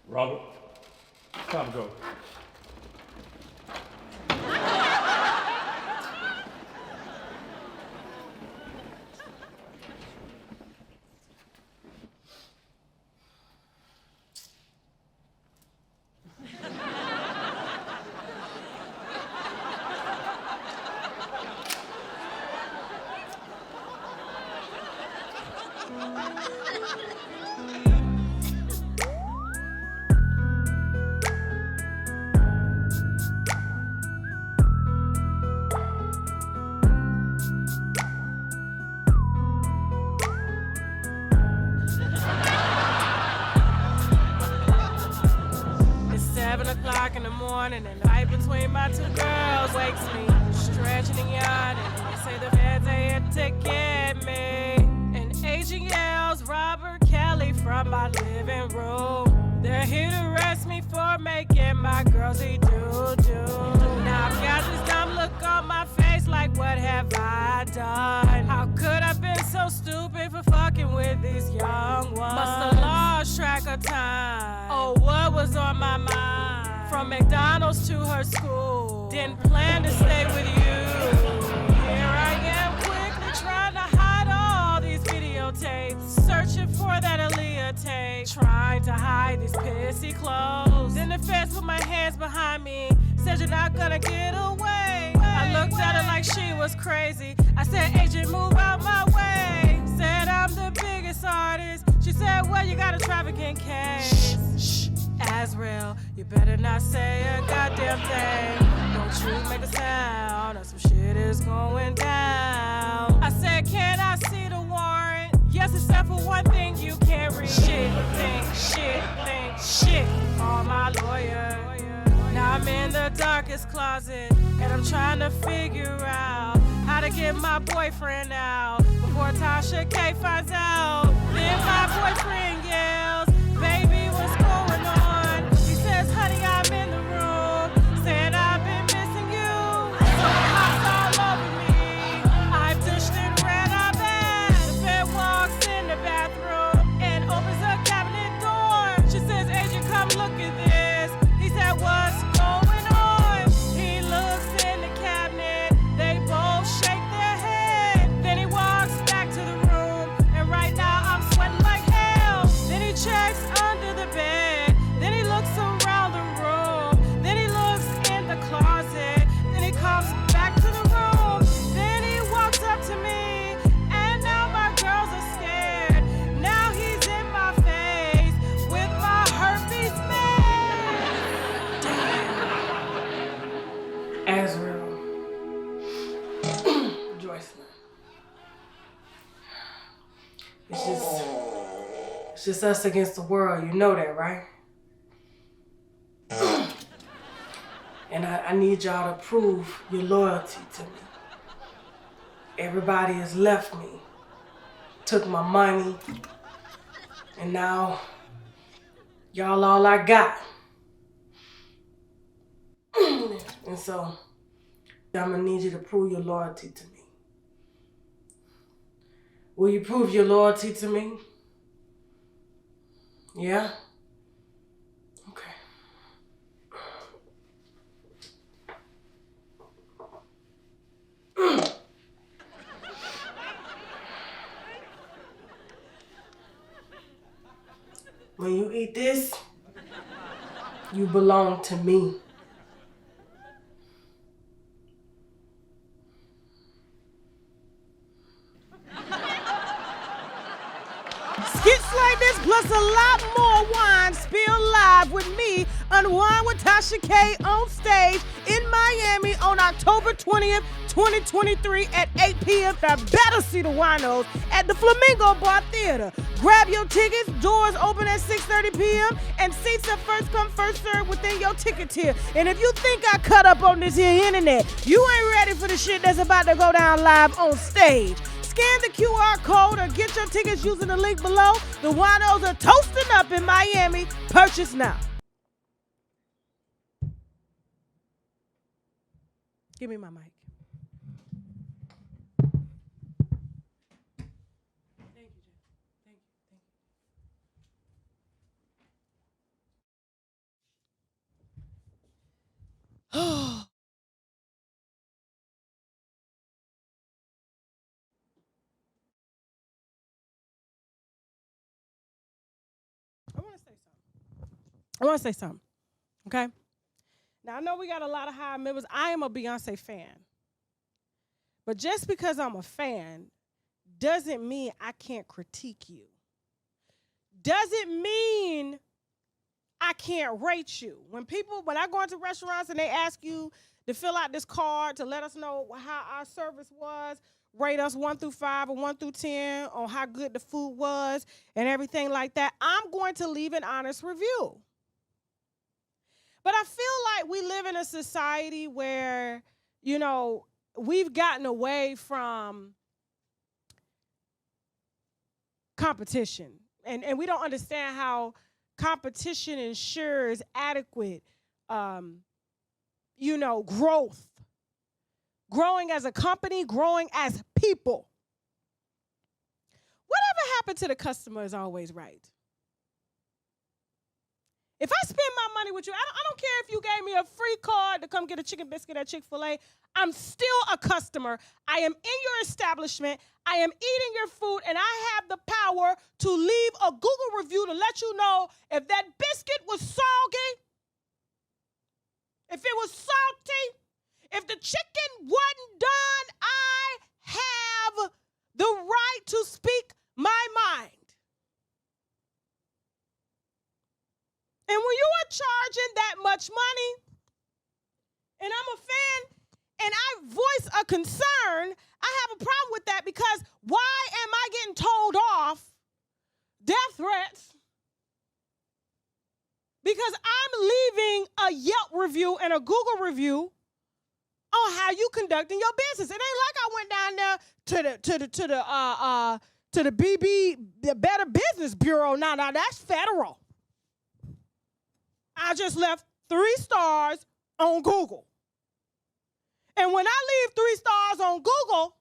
Robert, time to go. It's 7 o'clock in the morning and the fight between my two girls wakes me. Stretching and yawning, they say the feds are here to get me. An agent yells, Robert Kelly from my living room. They're here to arrest me for making my girls eat doo-doo. Now I've got this dumb look on my face like what have I done? How could I been so stupid for fucking with these young ones? Must have lost track of time. Oh, what was on my mind? From McDonald's to her school. Didn't plan to stay with you. Here I am quickly trying to hide all these videotapes. Searching for that Aaliyah tape. Trying to hide these pissy clothes. Then the feds put my hands behind me. Said you're not gonna get away. I looked at her like she was crazy. I said, agent, move out my way. Said I'm the biggest artist. She said, well, you got a trafficking case. Shh, Azrael, you better not say a goddamn thing. Don't you make a sound or some shit is going down. I said, can I see the warrant? Yes, except for one thing you can't read. Shit, call my lawyer. Now I'm in the darkest closet, and I'm trying to figure out how to get my boyfriend out before Tasha K finds out. Then my boyfriend yells, baby, what's going on? He says, honey, I'm in the room, saying I've been missing you. So it hops all over me. I've dushed and ran out bad. The fed walks in the bathroom and opens a cabinet door. She says, agent, come look at this. He said, what's going on? He looks in the cabinet. They both shake their head. Then he walks back to the room. And right now I'm sweating like hell. Then he checks under the bed. Then he looks around the room. Then he looks in the closet. Then he comes back to the room. Then he walks up to me. And now my girls are scared. Now he's in my face with my herpes man. Azrael. Joycelyn. It's just us against the world. You know that, right? And I need y'all to prove your loyalty to me. Everybody has left me, took my money, and now y'all all I got. And so I'm gonna need you to prove your loyalty to me. Will you prove your loyalty to me? Yeah? Okay. When you eat this, you belong to me. Skits like this plus a lot more wine spilled live with me, Unwind with Tasha K, on stage in Miami on October 20th, 2023 at 8 p.m. I better see the winos at the Flamingo Bar Theater. Grab your tickets, doors open at 6:30 p.m. and seats are first come, first served within your ticket tier. And if you think I cut up on this here internet, you ain't ready for the shit that's about to go down live on stage. Scan the QR code or get your tickets using the link below. The winos are toasting up in Miami. Purchase now. Give me my mic. I want to say something, okay? Now, I know we got a lot of high members. I am a Beyonce fan. But just because I'm a fan doesn't mean I can't critique you. Doesn't mean I can't rate you. When I go into restaurants and they ask you to fill out this card to let us know how our service was, rate us 1 through 5 or 1 through 10 on how good the food was and everything like that, I'm going to leave an honest review. But I feel like we live in a society where, we've gotten away from competition. And we don't understand how competition ensures adequate, growth. Growing as a company, growing as people. Whatever happened to the customer is always right. If I spend my money with you, I don't care if you gave me a free card to come get a chicken biscuit at Chick-fil-A. I'm still a customer. I am in your establishment. I am eating your food, and I have the power to leave a Google review to let you know if that biscuit was soggy, if it was salty, if the chicken wasn't done. I have the right to speak my mind. And when you are charging that much money, and I'm a fan, and I voice a concern, I have a problem with that because why am I getting told off death threats? Because I'm leaving a Yelp review and a Google review on how you conducting your business. It ain't like I went down there to the the Better Business Bureau. Now that's federal. I just left 3 stars on Google. And when I leave 3 stars on Google,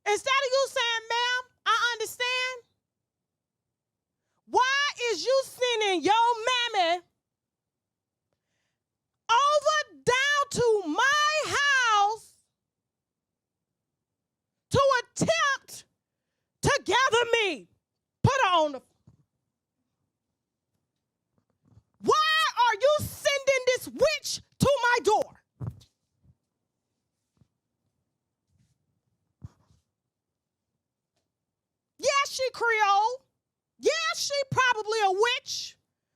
instead of you saying, ma'am, I understand, why is you sending your mammy over down to my house to attempt to gather me? Put her on the... Why are you sending this witch to my door? Yeah, she Creole. Yeah, she probably a witch.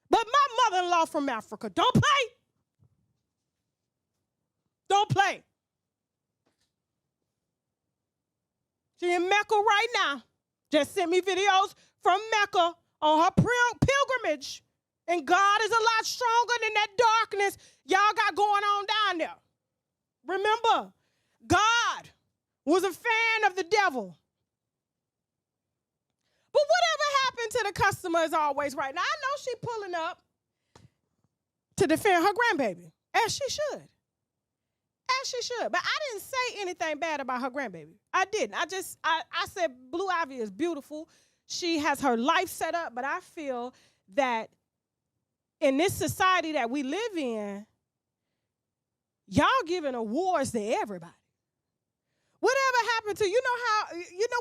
But my mother-in-law from Africa. Don't play. Don't play. She in Mecca right now. Just sent me videos from Mecca on her pilgrimage. And God is a lot stronger than that darkness y'all got going on down there. Remember, God was a fan of the devil. But whatever happened to the customer is always right. Now, I know she pulling up to defend her grandbaby, as she should. As she should. But I didn't say anything bad about her grandbaby. I didn't. I said Blue Ivy is beautiful. She has her life set up, but I feel that in this society that we live in, y'all giving awards to everybody. Whatever happened to, you know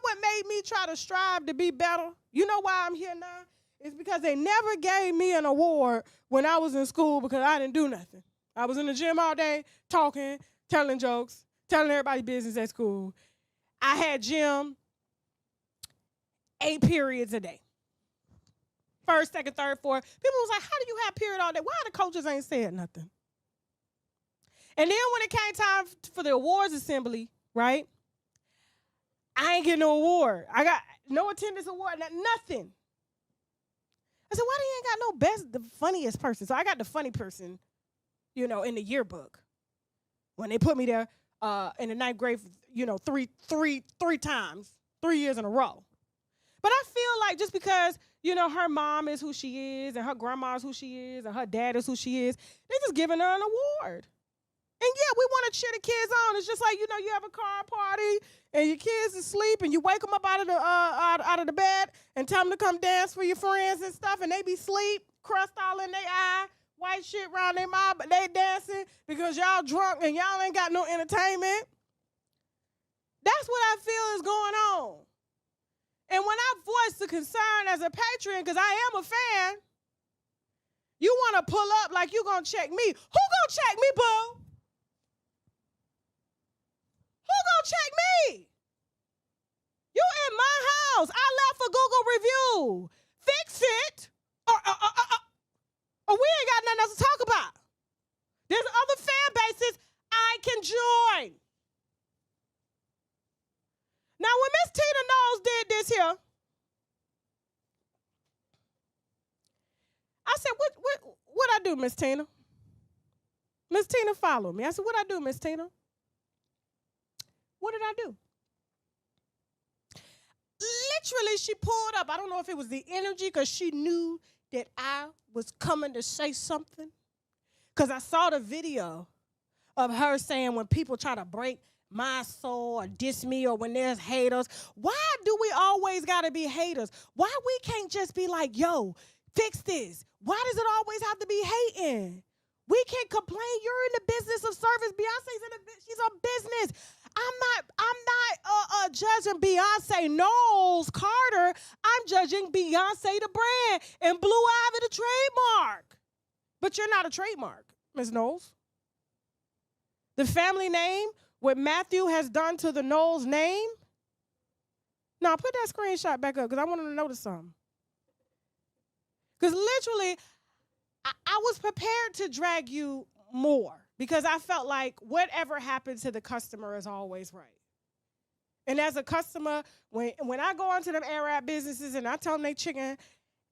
what made me try to strive to be better? You know why I'm here now? It's because they never gave me an award when I was in school because I didn't do nothing. I was in the gym all day talking, telling jokes, telling everybody business at school. I had gym 8 periods a day. First, second, third, fourth. People was like, how do you have period all day? Why the coaches ain't said nothing? And then when it came time for the awards assembly, right? I ain't getting no award. I got no attendance award, nothing. I said, why do you ain't got no the funniest person? So I got the funny person, in the yearbook. When they put me there in the 9th grade, three times, 3 years in a row. But I feel like just because, her mom is who she is and her grandma is who she is and her dad is who she is, they're just giving her an award. And yeah, we want to cheer the kids on. It's just like, you have a car party and your kids is asleep and you wake them up out of the bed and tell them to come dance for your friends and stuff, and they be asleep, crust all in their eye, white shit around their mouth, but they dancing because y'all drunk and y'all ain't got no entertainment. That's what I feel is going on. And when I voice the concern as a patron, because I am a fan, You want to pull up like you going to check me. Who going to check me, boo? Who going to check me? You in my house. I left for Google review. Fix it. Or we ain't got nothing else to talk about. There's other fan bases I can join. Now, when Miss Tina Knowles did this here, I said, what I do, Miss Tina? Miss Tina followed me. I said, what I do, Miss Tina? What did I do? Literally, she pulled up. I don't know if it was the energy because she knew that I was coming to say something. Because I saw the video of her saying when people try to break my soul or diss me or when there's haters, why do we always got to be haters? Why we can't just be like, yo, fix this? Why does it always have to be hating? We can't complain. You're in the business of service. Beyonce's in the she's on business. I'm not judging Beyonce Knowles Carter. I'm judging Beyonce the brand and Blue Ivy the trademark. But you're not a trademark, Ms. Knowles. The family name, what Matthew has done to the Knowles name. Now put that screenshot back up because I want to notice something. Because literally, I was prepared to drag you more because I felt like whatever happened to the customer is always right. And as a customer, when I go into them Arab businesses and I tell them they chicken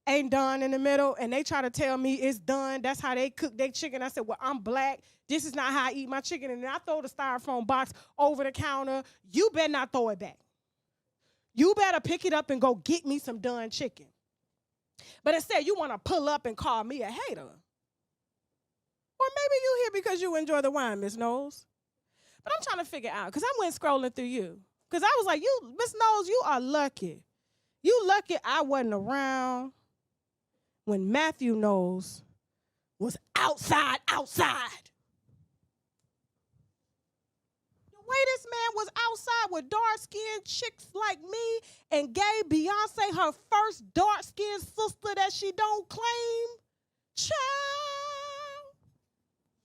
ain't done in the middle and they try to tell me it's done, that's how they cook their chicken. I said, well, I'm black. This is not how I eat my chicken. And then I throw the styrofoam box over the counter. You better not throw it back. You better pick it up and go get me some done chicken. But instead, you want to pull up and call me a hater. Or maybe you here because you enjoy the wine, Miss Knowles. But I'm trying to figure out, because I went scrolling through you. Because I was like, you, Miss Knowles, you are lucky. You lucky I wasn't around when Matthew Knowles was outside. The way this man was outside with dark-skinned chicks like me and gave Beyonce her first dark-skinned sister that she don't claim, child,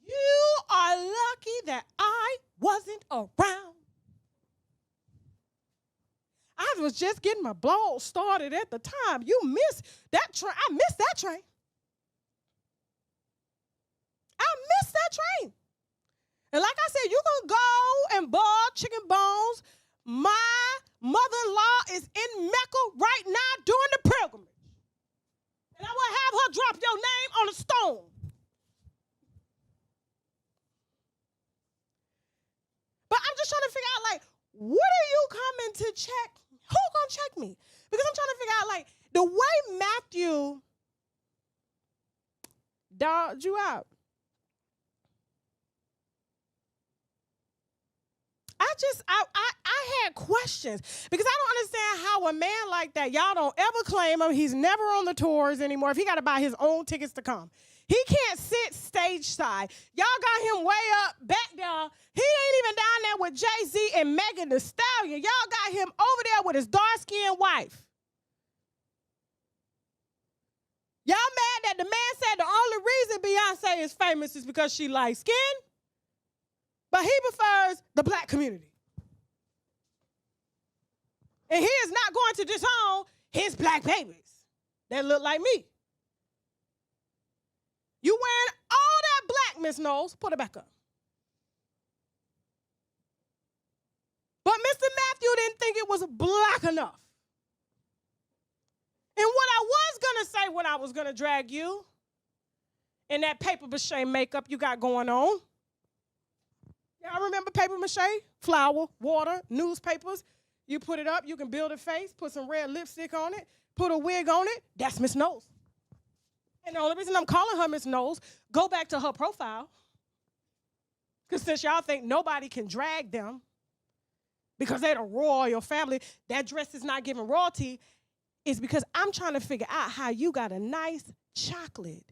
you are lucky that I wasn't around. I was just getting my blog started at the time. You missed that train. I missed that train. And like I said, you can go and boil chicken bones. My mother-in-law is in Mecca right now doing the pilgrimage. And I will have her drop your name on a stone. But I'm just trying to figure out, like, what are you coming to check? Who gonna check me? Because I'm trying to figure out, like, the way Matthew dogged you out. I had questions because I don't understand how a man like that, y'all don't ever claim him. He's never on the tours anymore. If he got to buy his own tickets to come, he can't sit stage side. Y'all got him way up back there. He ain't even down there with Jay-Z and Megan Thee Stallion. Y'all got him over there with his dark-skinned wife. Y'all mad that the man said the only reason Beyonce is famous is because she light-skinned? But he prefers the black community. And he is not going to disown his black babies that look like me. You wearing all that black, Miss Knowles. Put it back up. But Mr. Matthew didn't think it was black enough. And what I was going to say when I was going to drag you in that paper mache makeup you got going on. Y'all remember paper mache? Flour, water, newspapers. You put it up, you can build a face, put some red lipstick on it, put a wig on it. That's Miss Knowles. And the only reason I'm calling her Miss Knowles, go back to her profile. Because since y'all think nobody can drag them because they're the royal family, that dress is not giving royalty, is because I'm trying to figure out how you got a nice, chocolate,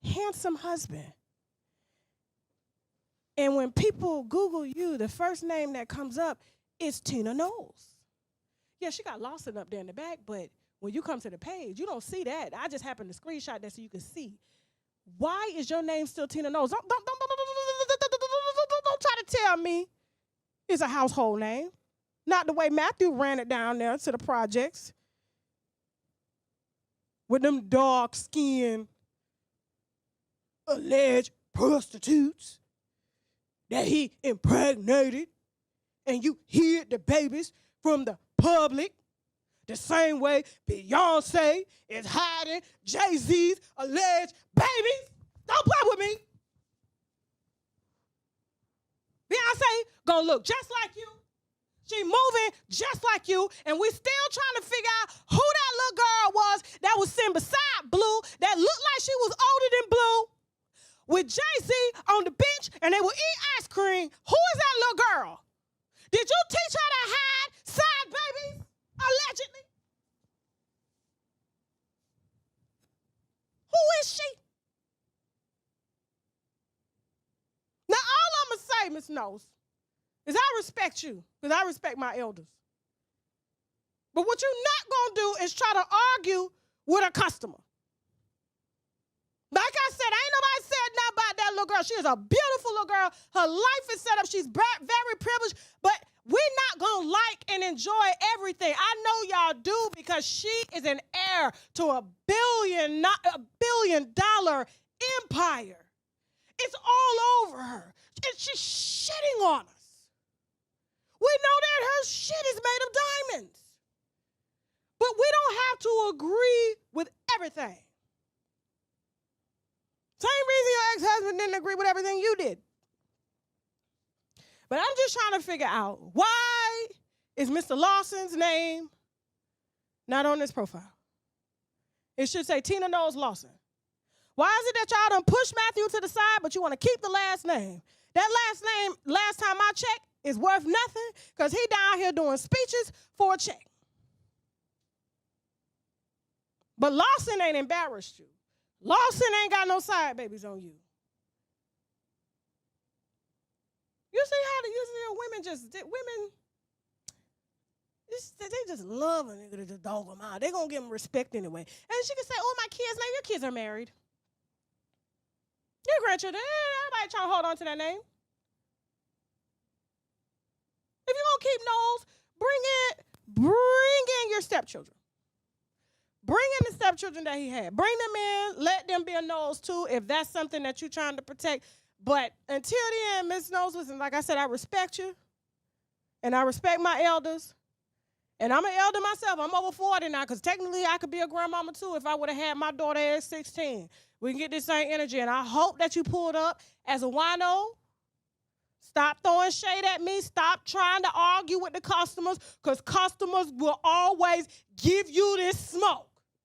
handsome husband. And when people Google you, the first name that comes up is Tina Knowles. Yeah, she got Lawson up there in the back, but when you come to the page, you don't see that. I just happened to screenshot that so you can see why is your name still Tina Knowles? Don't try to tell me it's a household name. Not the way Matthew ran it down there to the projects with them dark-skinned alleged prostitutes that he impregnated, and you hid the babies from the public the same way Beyonce is hiding Jay-Z's alleged babies. Don't play with me. Beyonce gonna look just like you. She moving just like you, and we still trying to figure out who that little girl was that was sitting beside Blue that looked like she was older than Blue with Jay-Z on the bench, and they would eat ice cream. Who is that little girl? Did you teach her to hide side babies, allegedly? Who is she? Now, all I'm going to say, Miss Knowles, is I respect you, because I respect my elders. But what you're not going to do is try to argue with a customer. Like I said, ain't nobody said nothing about that little girl. She is a beautiful little girl. Her life is set up. She's very privileged. But we're not going to like and enjoy everything. I know y'all do, because she is an heir to a $1 billion empire. It's all over her. And she's shitting on us. We know that her shit is made of diamonds. But we don't have to agree with everything. Same reason your ex-husband didn't agree with everything you did. But I'm just trying to figure out, why is Mr. Lawson's name not on this profile? It should say Tina Knowles Lawson. Why is it that y'all done push Matthew to the side, but you want to keep the last name? That last name, last time I checked, is worth nothing, because he down here doing speeches for a check. But Lawson ain't embarrassed you. Lawson ain't got no side babies on you. You see how women they just love a nigga to just dog them out. They gonna give them respect anyway. And she can say, oh, my kids' name, your kids are married. Your grandchildren, everybody trying to hold on to that name. If you're gonna keep Knowles, bring in your stepchildren. Bring in the stepchildren that he had. Bring them in. Let them be a Knowles too, if that's something that you're trying to protect. But until the end, Miss Knowles, listen, like I said, I respect you. And I respect my elders. And I'm an elder myself. I'm over 40 now, because technically I could be a grandmama too if I would have had my daughter at 16. We can get this same energy. And I hope that you pulled up as a wino. Stop throwing shade at me. Stop trying to argue with the customers, because customers will always give you this smoke.